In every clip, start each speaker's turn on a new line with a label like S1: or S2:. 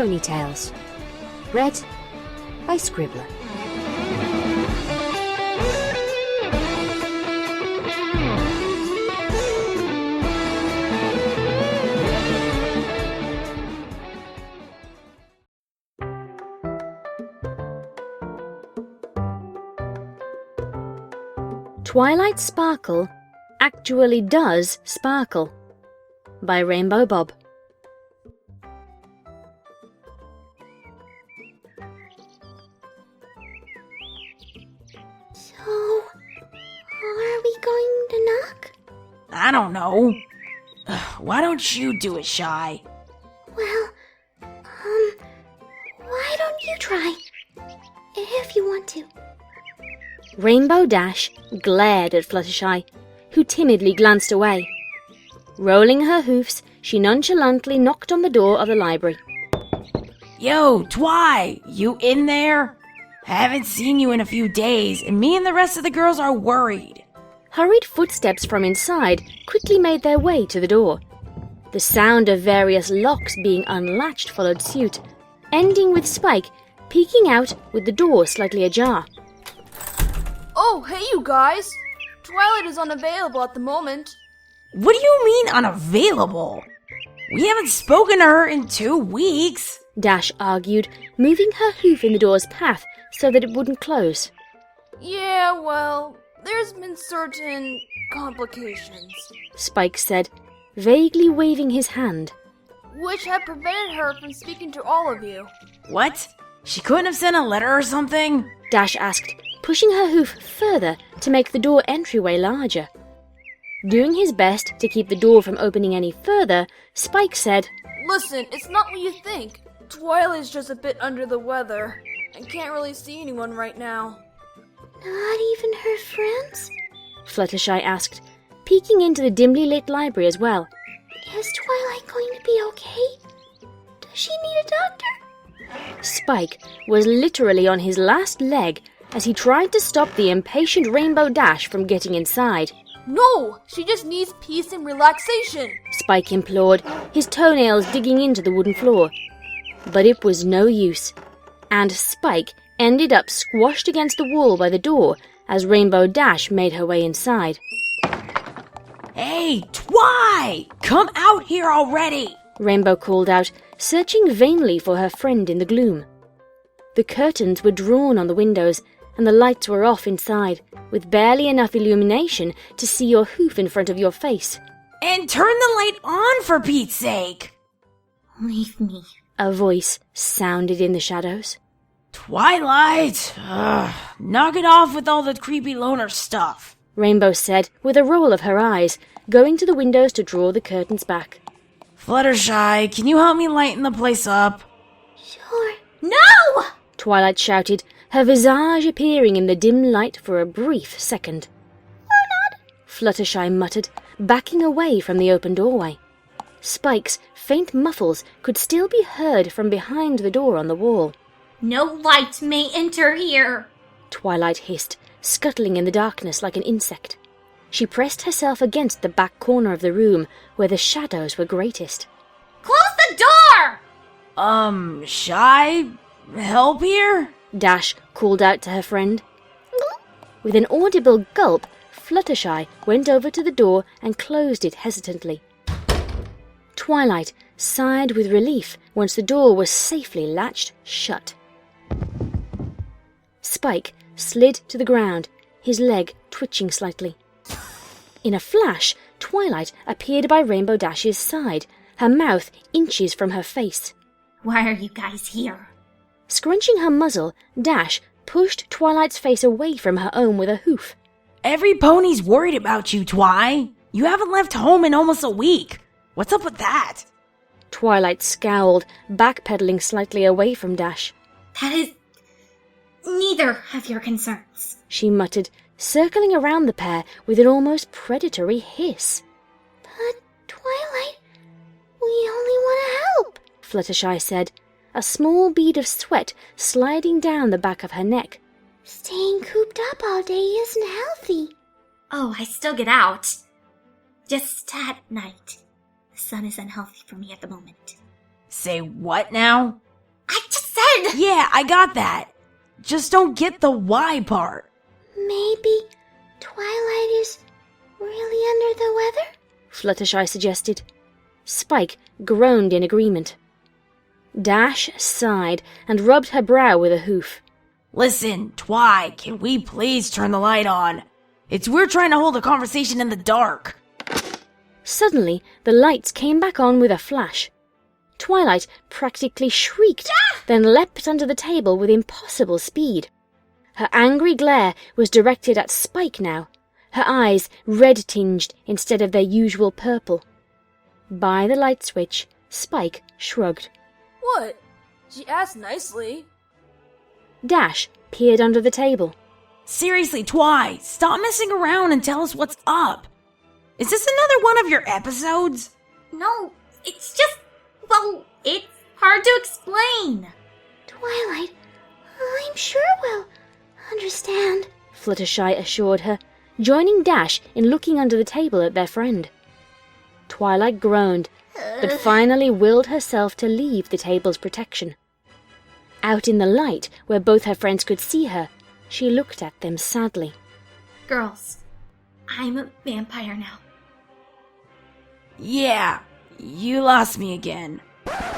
S1: Ponytails. Read by Scribbler. Twilight Sparkle Actually Does Sparkle by RainbowBob.
S2: So, are we going to knock?
S3: I don't know. Why don't you do it, Shy?
S2: Well, why don't you try? If you want to.
S1: Rainbow Dash glared at Fluttershy, who timidly glanced away. Rolling her hoofs, she nonchalantly knocked on the door of the library.
S3: Yo, Twi, you in there? Haven't seen you in a few days, and me and the rest of the girls are worried.
S1: Hurried footsteps from inside quickly made their way to the door. The sound of various locks being unlatched followed suit, ending with Spike peeking out with the door slightly ajar.
S4: Oh, hey you guys! Twilight is unavailable at the moment.
S3: What do you mean unavailable? We haven't spoken to her in 2 weeks.
S1: Dash argued, moving her hoof in the door's path so that it wouldn't close.
S4: Yeah, well, there's been certain complications,
S1: Spike said, vaguely waving his hand.
S4: which have prevented her from speaking to all of you.
S3: What? She couldn't have sent a letter or something?
S1: Dash asked, pushing her hoof further to make the door entryway larger. Doing his best to keep the door from opening any further, Spike said,
S4: Listen, it's not what you think. Twilight's just a bit under the weather and can't really see anyone right now.
S2: Not even her friends?
S1: Fluttershy asked, peeking into the dimly lit library as well.
S2: Is Twilight going to be okay? Does she need a doctor?
S1: Spike was literally on his last leg as he tried to stop the impatient Rainbow Dash from getting inside.
S4: No! She just needs peace and relaxation!
S1: Spike implored, his toenails digging into the wooden floor. But it was no use, and Spike ended up squashed against the wall by the door as Rainbow Dash made her way inside.
S3: Hey, Twi! Come out here already!
S1: Rainbow called out, searching vainly for her friend in the gloom. The curtains were drawn on the windows, and the lights were off inside, with barely enough illumination to see your hoof in front of your face.
S3: And turn the light on, for Pete's sake!
S2: Leave me.
S1: A voice sounded in the shadows.
S3: Twilight! Knock it off with all the creepy loner stuff.
S1: Rainbow said, with a roll of her eyes, going to the windows to draw the curtains back.
S3: Fluttershy, can you help me lighten the place up?
S2: Sure. No!
S1: Twilight shouted, her visage appearing in the dim light for a brief second.
S2: Or not.
S1: Fluttershy muttered, backing away from the open doorway. Spike's faint muffles could still be heard from behind the door on the wall.
S2: No light may enter here.
S1: Twilight hissed, scuttling in the darkness like an insect. She pressed herself against the back corner of the room where the shadows were greatest.
S2: Close the door!
S3: Shy? Help here?
S1: Dash called out to her friend. With an audible gulp, Fluttershy went over to the door and closed it hesitantly. Twilight sighed with relief once the door was safely latched shut. Spike slid to the ground, his leg twitching slightly. In a flash, Twilight appeared by Rainbow Dash's side, her mouth inches from her face.
S2: Why are you guys here?
S1: Scrunching her muzzle, Dash pushed Twilight's face away from her own with a hoof.
S3: Every pony's worried about you, Twi. You haven't left home in almost a week. What's up with that?
S1: Twilight scowled, backpedaling slightly away from Dash.
S2: That is neither of your concerns,
S1: she muttered, circling around the pair with an almost predatory hiss.
S2: But, Twilight, we only want to help,
S1: Fluttershy said, a small bead of sweat sliding down the back of her neck.
S2: Staying cooped up all day isn't healthy.
S5: Oh, I still get out. Just at night. The sun is unhealthy for me at the moment.
S3: Say what now?
S5: head!
S3: Yeah, I got that. Just don't get the why part.
S2: Maybe Twilight is really under the weather?
S1: Fluttershy suggested. Spike groaned in agreement. Dash sighed and rubbed her brow with a hoof.
S3: Listen, Twi, can we please turn the light on? We're trying to hold a conversation in the dark.
S1: Suddenly, the lights came back on with a flash. Twilight practically shrieked, then leapt under the table with impossible speed. Her angry glare was directed at Spike now, her eyes red-tinged instead of their usual purple. By the light switch, Spike shrugged.
S4: What? She asked nicely.
S1: Dash peered under the table.
S3: Seriously, Twi, stop messing around and tell us what's up. Is this another one of your episodes?
S5: No, it's just, well, it's hard to explain.
S2: Twilight, I'm sure we'll understand.
S1: Fluttershy assured her, joining Dash in looking under the table at their friend. Twilight groaned, but finally willed herself to leave the table's protection. Out in the light, where both her friends could see her, she looked at them sadly.
S5: Girls, I'm a vampire now.
S3: Yeah, you lost me again.
S2: Are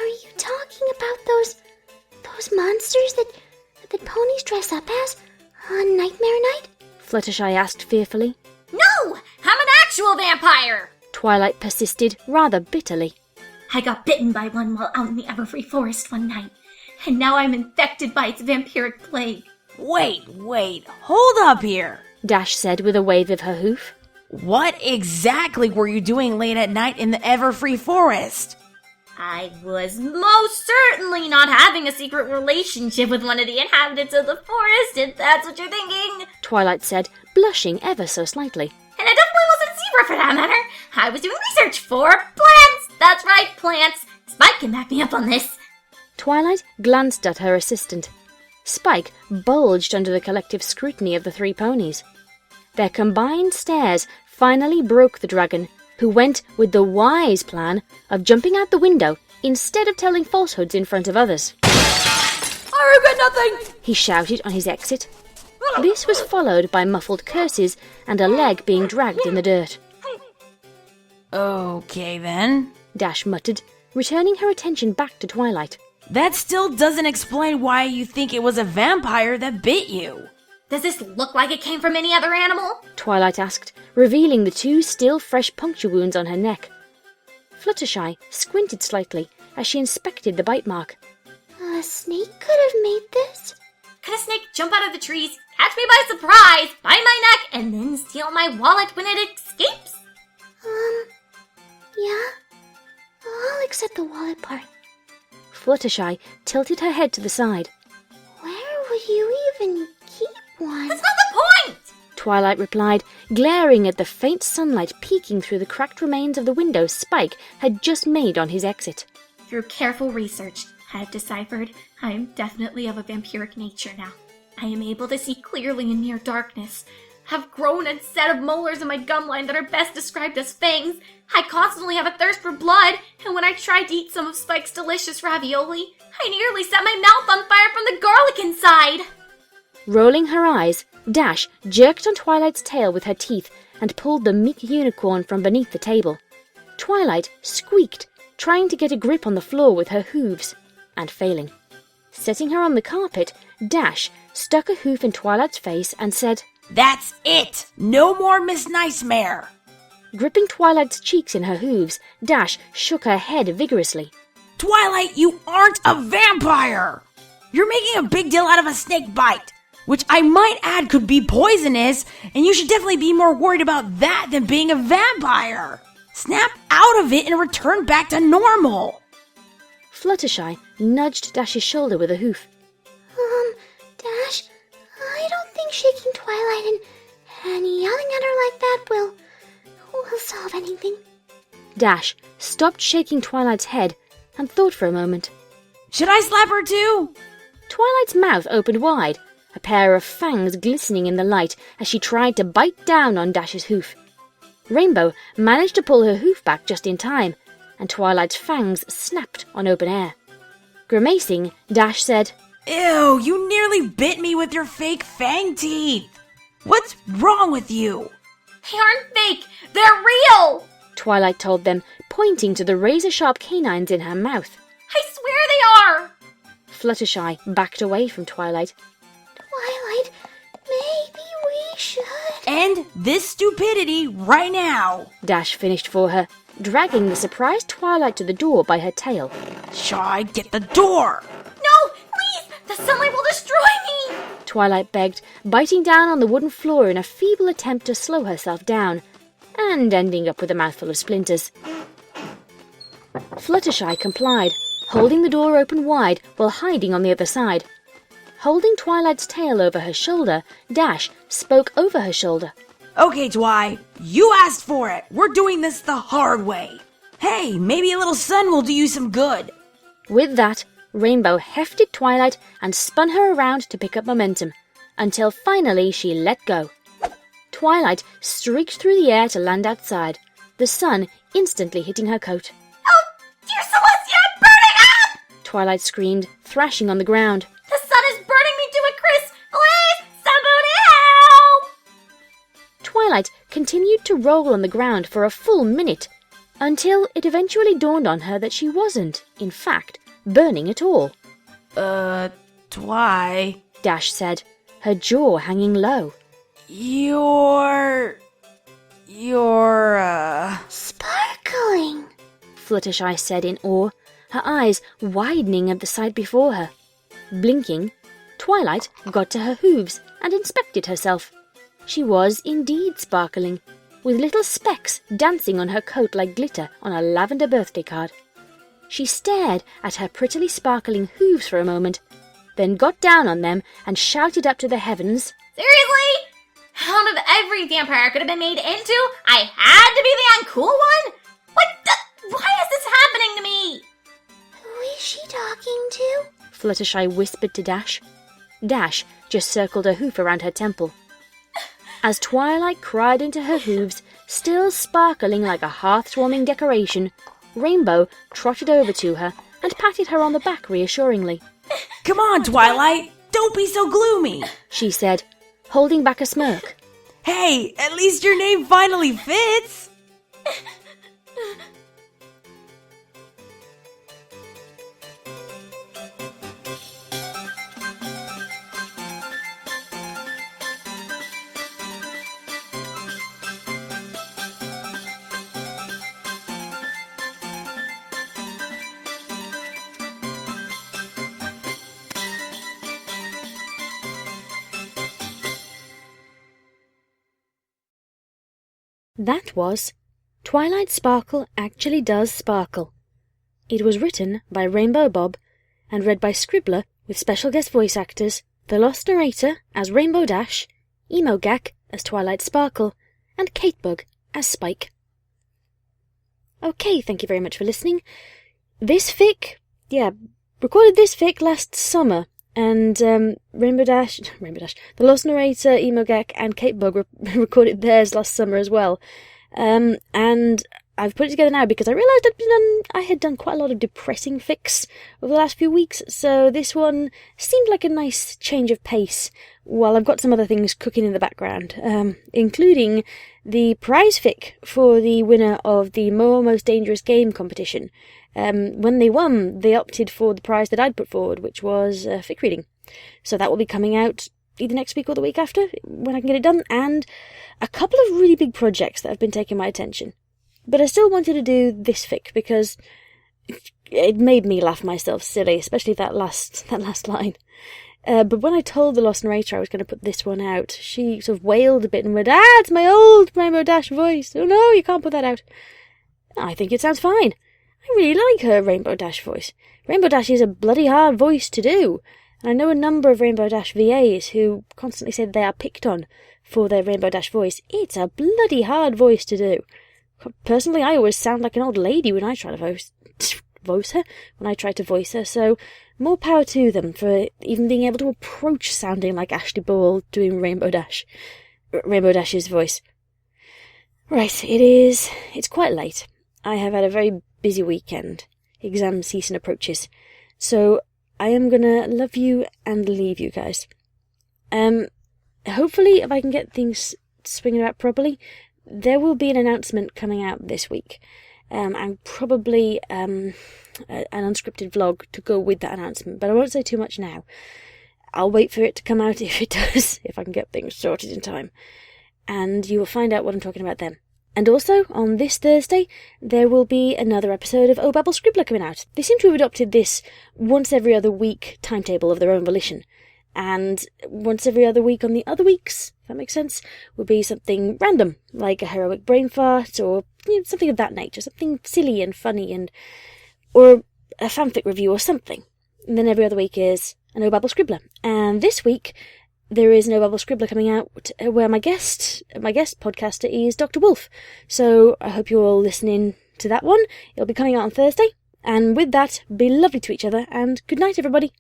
S2: you talking about those monsters that ponies dress up as on Nightmare Night?
S1: Fluttershy asked fearfully.
S5: No! I'm an actual vampire!
S1: Twilight persisted rather bitterly.
S5: I got bitten by one while out in the Everfree Forest one night, and now I'm infected by its vampiric plague.
S3: Wait, hold up here.
S1: Dash said with a wave of her hoof.
S3: What exactly were you doing late at night in the Everfree Forest?
S5: I was most certainly not having a secret relationship with one of the inhabitants of the forest, if that's what you're thinking.
S1: Twilight said, blushing ever so slightly.
S5: And I definitely wasn't a zebra for that matter. I was doing research for plants. That's right, plants. Spike can back me up on this.
S1: Twilight glanced at her assistant. Spike bulged under the collective scrutiny of the three ponies. Their combined stares finally broke the dragon, who went with the wise plan of jumping out the window instead of telling falsehoods in front of others.
S4: I regret nothing!
S1: He shouted on his exit. This was followed by muffled curses and a leg being dragged in the dirt.
S3: Okay then.
S1: Dash muttered, returning her attention back to Twilight.
S3: That still doesn't explain why you think it was a vampire that bit you.
S5: Does this look like it came from any other animal?
S1: Twilight asked, revealing the two still fresh puncture wounds on her neck. Fluttershy squinted slightly as she inspected the bite mark.
S2: A snake could have made this.
S5: Could a snake jump out of the trees, catch me by surprise, bite my neck, and then steal my wallet when it escapes?
S2: Yeah. I'll accept the wallet part.
S1: Fluttershy tilted her head to the side.
S2: Where would you even keep one?
S5: That's not the point!
S1: Twilight replied, glaring at the faint sunlight peeking through the cracked remains of the window Spike had just made on his exit.
S5: Through careful research, I have deciphered I am definitely of a vampiric nature now. I am able to see clearly in near darkness, have grown a set of molars in my gum line that are best described as fangs. I constantly have a thirst for blood, and when I tried to eat some of Spike's delicious ravioli, I nearly set my mouth on fire from the garlic inside.
S1: Rolling her eyes, Dash jerked on Twilight's tail with her teeth and pulled the meek unicorn from beneath the table. Twilight squeaked, trying to get a grip on the floor with her hooves, and failing. Setting her on the carpet, Dash stuck a hoof in Twilight's face and said,
S3: That's it! No more Miss Nicemare!
S1: Gripping Twilight's cheeks in her hooves, Dash shook her head vigorously.
S3: Twilight, you aren't a vampire! You're making a big deal out of a snake bite, which I might add could be poisonous, and you should definitely be more worried about that than being a vampire! Snap out of it and return back to normal!
S1: Fluttershy nudged Dash's shoulder with a hoof.
S2: Dash, I don't think shaking Twilight and yelling at her like that will solve anything.
S1: Dash stopped shaking Twilight's head and thought for a moment.
S3: Should I slap her too?
S1: Twilight's mouth opened wide, a pair of fangs glistening in the light as she tried to bite down on Dash's hoof. Rainbow managed to pull her hoof back just in time, and Twilight's fangs snapped on open air. Grimacing, Dash said,
S3: Ew, you nearly bit me with your fake fang teeth. What's wrong with you?
S5: They aren't fake! They're real!
S1: Twilight told them, pointing to the razor-sharp canines in her mouth.
S5: I swear they are!
S1: Fluttershy backed away from Twilight.
S2: Twilight, maybe we should...
S3: End this stupidity right now.
S1: Dash finished for her, dragging the surprised Twilight to the door by her tail.
S3: Shy, get the door.
S5: No, please! The sunlight will destroy me!
S1: Twilight begged, biting down on the wooden floor in a feeble attempt to slow herself down, and ending up with a mouthful of splinters. Fluttershy complied, holding the door open wide while hiding on the other side. Holding Twilight's tail over her shoulder, Dash spoke over her shoulder.
S3: Okay, Twi, you asked for it. We're doing this the hard way. Hey, maybe a little sun will do you some good.
S1: With that, Rainbow hefted Twilight and spun her around to pick up momentum, until finally she let go. Twilight streaked through the air to land outside, the sun instantly hitting her coat.
S5: Oh, dear Celestia, I'm burning up!
S1: Twilight screamed, thrashing on the ground.
S5: The sun is burning me to a crisp! Please, somebody help!
S1: Twilight continued to roll on the ground for a full minute, until it eventually dawned on her that she wasn't, in fact, burning at all.
S3: Twi,
S1: Dash said, her jaw hanging low.
S3: You're...
S2: Sparkling.
S1: Fluttershy said in awe, her eyes widening at the sight before her. Blinking, Twilight got to her hooves and inspected herself. She was indeed sparkling, with little specks dancing on her coat like glitter on a lavender birthday card. She stared at her prettily sparkling hooves for a moment, then got down on them and shouted up to the heavens,
S5: Seriously? Out of every vampire I could have been made into, I had to be the uncool one? Why is this happening to me?
S2: Who is she talking to?
S1: Fluttershy whispered to Dash. Dash just circled a hoof around her temple. As Twilight cried into her hooves, still sparkling like a hearth-warming decoration, Rainbow trotted over to her and patted her on the back reassuringly.
S3: Come on, Twilight. Don't be so gloomy,
S1: she said, holding back a smirk.
S3: Hey, at least your name finally fits.
S1: That was Twilight Sparkle Actually Does Sparkle. It was written by RainbowBob and read by Scribbler with special guest voice actors TheLostNarrator as Rainbow Dash, Emogak as Twilight Sparkle, and Caitbug as Spike. Okay, thank you very much for listening. Recorded this fic last summer, and Rainbow Dash, TheLostNarrator, Emogak, and Caitbug recorded theirs last summer as well. And I've put it together now because I realised I had done quite a lot of depressing fics over the last few weeks, so this one seemed like a nice change of pace, while I've got some other things cooking in the background, including the prize fic for the winner of the Most Dangerous Game competition. When they won, they opted for the prize that I'd put forward, which was fic reading. So that will be coming out either next week or the week after, when I can get it done, and a couple of really big projects that have been taking my attention. But I still wanted to do this fic because it made me laugh myself silly, especially that last line. But when I told the Lost Narrator I was going to put this one out, she sort of wailed a bit and went, it's my old Rainbow Dash voice. Oh no, you can't put that out. I think it sounds fine. I really like her Rainbow Dash voice. Rainbow Dash is a bloody hard voice to do, and I know a number of Rainbow Dash VAs who constantly say they are picked on for their Rainbow Dash voice. It's a bloody hard voice to do. Personally, I always sound like an old lady when I try to voice her, so more power to them for even being able to approach sounding like Ashley Ball doing Rainbow Dash's voice. Right, it's quite late. I have had a very busy weekend. Exam season approaches. So I am gonna love you and leave you guys. Hopefully, if I can get things swinging about properly, there will be an announcement coming out this week. And probably an unscripted vlog to go with that announcement, but I won't say too much now. I'll wait for it to come out if it does, if I can get things sorted in time. And you will find out what I'm talking about then. And also, on this Thursday, there will be another episode of Oh Babble Scribbler coming out. They seem to have adopted this once every other week timetable of their own volition. And once every other week on the other weeks, if that makes sense, will be something random, like a heroic brain fart, or something of that nature, something silly and funny, or a fanfic review or something. And then every other week is an Oh Babble Scribbler. And this week, there is an Oh Babble Scribbler coming out where my guest podcaster is Dr. Wolf. So I hope you're all listening to that one. It'll be coming out on Thursday. And with that, be lovely to each other, and good night, everybody.